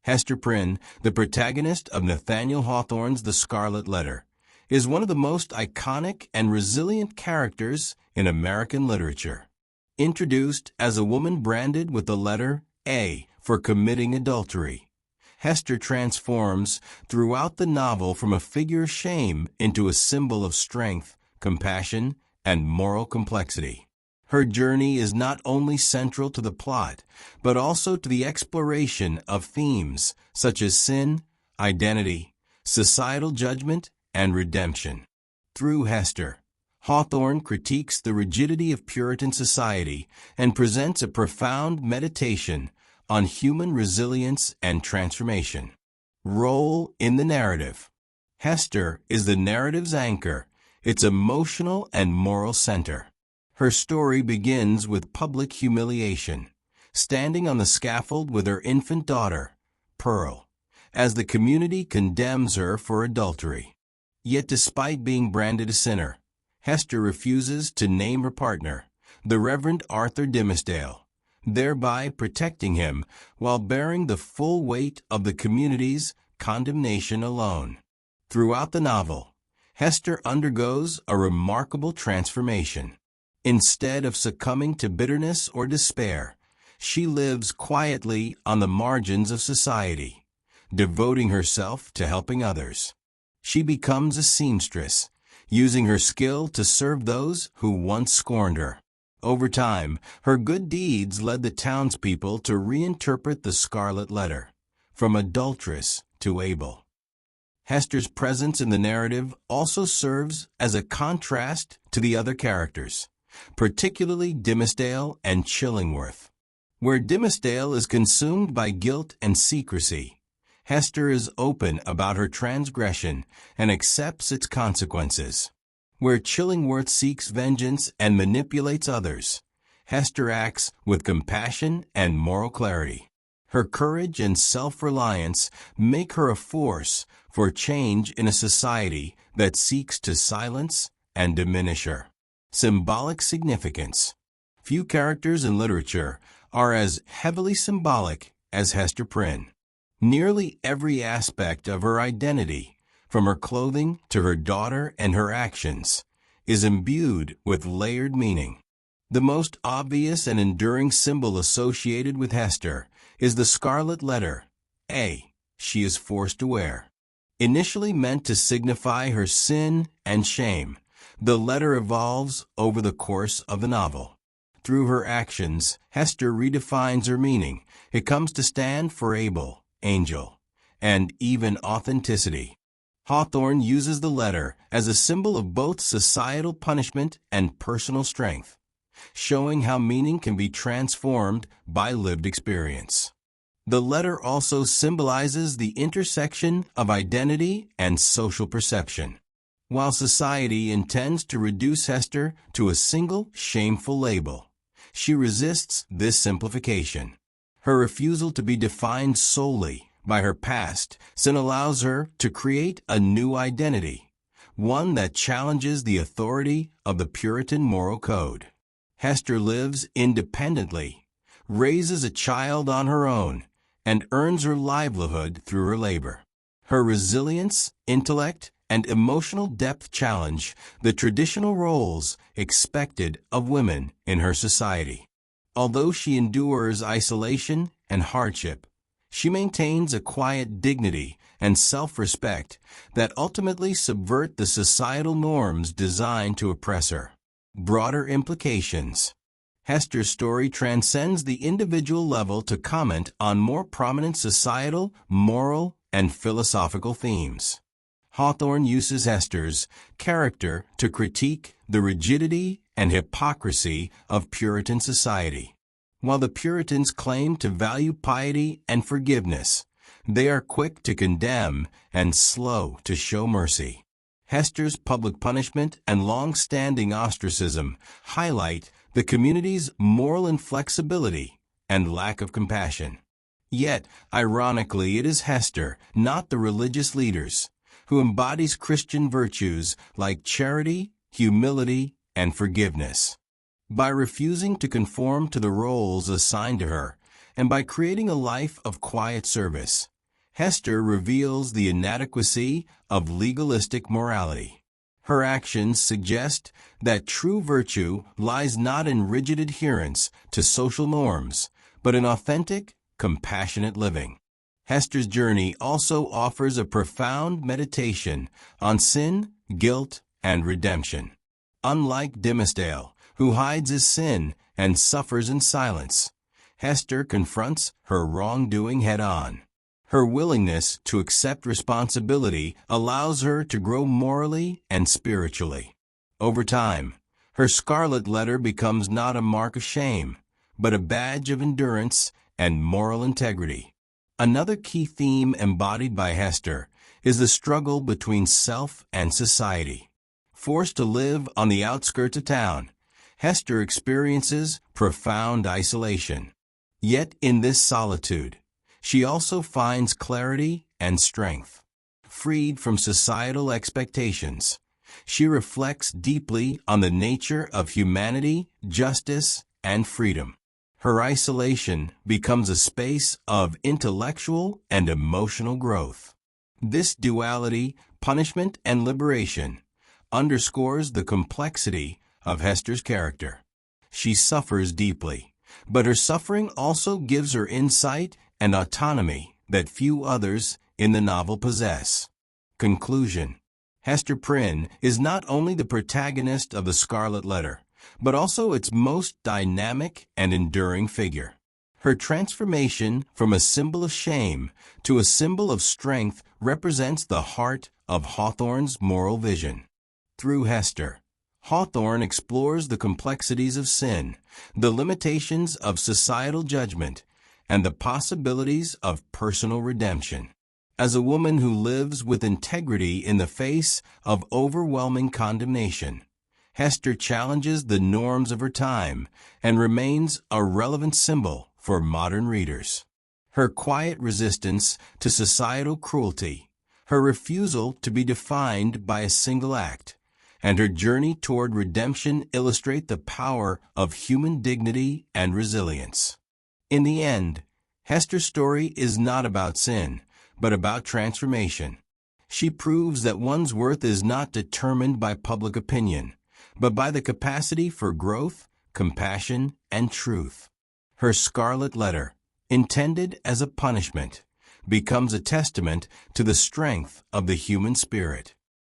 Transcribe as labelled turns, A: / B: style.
A: Hester Prynne, the protagonist of Nathaniel Hawthorne's The Scarlet Letter, is one of the most iconic and resilient characters in American literature. Introduced as a woman branded with the letter A for committing adultery, Hester transforms throughout the novel from a figure of shame into a symbol of strength, compassion, and moral complexity. Her journey is not only central to the plot, but also to the exploration of themes such as sin, identity, societal judgment, and redemption. Through Hester, Hawthorne critiques the rigidity of Puritan society and presents a profound meditation on human resilience and transformation. Role in the narrative. Hester is the narrative's anchor, its emotional and moral center. Her story begins with public humiliation, standing on the scaffold with her infant daughter, Pearl, as the community condemns her for adultery. Yet despite being branded a sinner, Hester refuses to name her partner, the Reverend Arthur Dimmesdale, thereby protecting him while bearing the full weight of the community's condemnation alone. Throughout the novel, Hester undergoes a remarkable transformation. Instead of succumbing to bitterness or despair, she lives quietly on the margins of society, devoting herself to helping others. She becomes a seamstress, using her skill to serve those who once scorned her. Over time, her good deeds led the townspeople to reinterpret the Scarlet Letter, from adulteress to Abel. Hester's presence in the narrative also serves as a contrast to the other characters, particularly Dimmesdale and Chillingworth. Where Dimmesdale is consumed by guilt and secrecy, Hester is open about her transgression and accepts its consequences. Where Chillingworth seeks vengeance and manipulates others, Hester acts with compassion and moral clarity. Her courage and self-reliance make her a force for change in a society that seeks to silence and diminish her. Symbolic significance. Few characters in literature are as heavily symbolic as Hester Prynne. Nearly every aspect of her identity, from her clothing to her daughter and her actions, is imbued with layered meaning. The most obvious and enduring symbol associated with Hester is the Scarlet Letter, A, she is forced to wear. Initially meant to signify her sin and shame, the letter evolves over the course of the novel. Through her actions, Hester redefines her meaning. It comes to stand for Abel, angel, and even authenticity. Hawthorne uses the letter as a symbol of both societal punishment and personal strength, showing how meaning can be transformed by lived experience. The letter also symbolizes the intersection of identity and social perception. While society intends to reduce Hester to a single shameful label, she resists this simplification. Her refusal to be defined solely by her past sin allows her to create a new identity, one that challenges the authority of the Puritan moral code. Hester lives independently, raises a child on her own, and earns her livelihood through her labor. Her resilience, intellect, and emotional depth challenge the traditional roles expected of women in her society. Although she endures isolation and hardship, she maintains a quiet dignity and self-respect that ultimately subvert the societal norms designed to oppress her. Broader implications. Hester's story transcends the individual level to comment on more prominent societal, moral, and philosophical themes. Hawthorne uses Hester's character to critique the rigidity and hypocrisy of Puritan society. While the Puritans claim to value piety and forgiveness, they are quick to condemn and slow to show mercy. Hester's public punishment and long-standing ostracism highlight the community's moral inflexibility and lack of compassion. Yet, ironically, it is Hester, not the religious leaders, who embodies Christian virtues like charity, humility, and forgiveness. By refusing to conform to the roles assigned to her, and by creating a life of quiet service, Hester reveals the inadequacy of legalistic morality. Her actions suggest that true virtue lies not in rigid adherence to social norms, but in authentic, compassionate living. Hester's journey also offers a profound meditation on sin, guilt, and redemption. Unlike Dimmesdale, who hides his sin and suffers in silence, Hester confronts her wrongdoing head-on. Her willingness to accept responsibility allows her to grow morally and spiritually. Over time, her Scarlet Letter becomes not a mark of shame, but a badge of endurance and moral integrity. Another key theme embodied by Hester is the struggle between self and society. Forced to live on the outskirts of town, Hester experiences profound isolation. Yet in this solitude, she also finds clarity and strength. Freed from societal expectations, she reflects deeply on the nature of humanity, justice, and freedom. Her isolation becomes a space of intellectual and emotional growth. This duality, punishment and liberation, underscores the complexity of Hester's character. She suffers deeply, but her suffering also gives her insight and autonomy that few others in the novel possess. Conclusion: Hester Prynne is not only the protagonist of the Scarlet Letter, but also its most dynamic and enduring figure. Her transformation from a symbol of shame to a symbol of strength represents the heart of Hawthorne's moral vision. Through Hester, Hawthorne explores the complexities of sin, the limitations of societal judgment, and the possibilities of personal redemption. As a woman who lives with integrity in the face of overwhelming condemnation, Hester challenges the norms of her time and remains a relevant symbol for modern readers. Her quiet resistance to societal cruelty, her refusal to be defined by a single act, and her journey toward redemption illustrate the power of human dignity and resilience. In the end, Hester's story is not about sin, but about transformation. She proves that one's worth is not determined by public opinion, but by the capacity for growth, compassion, and truth. Her Scarlet Letter, intended as a punishment, becomes a testament to the strength of the human spirit.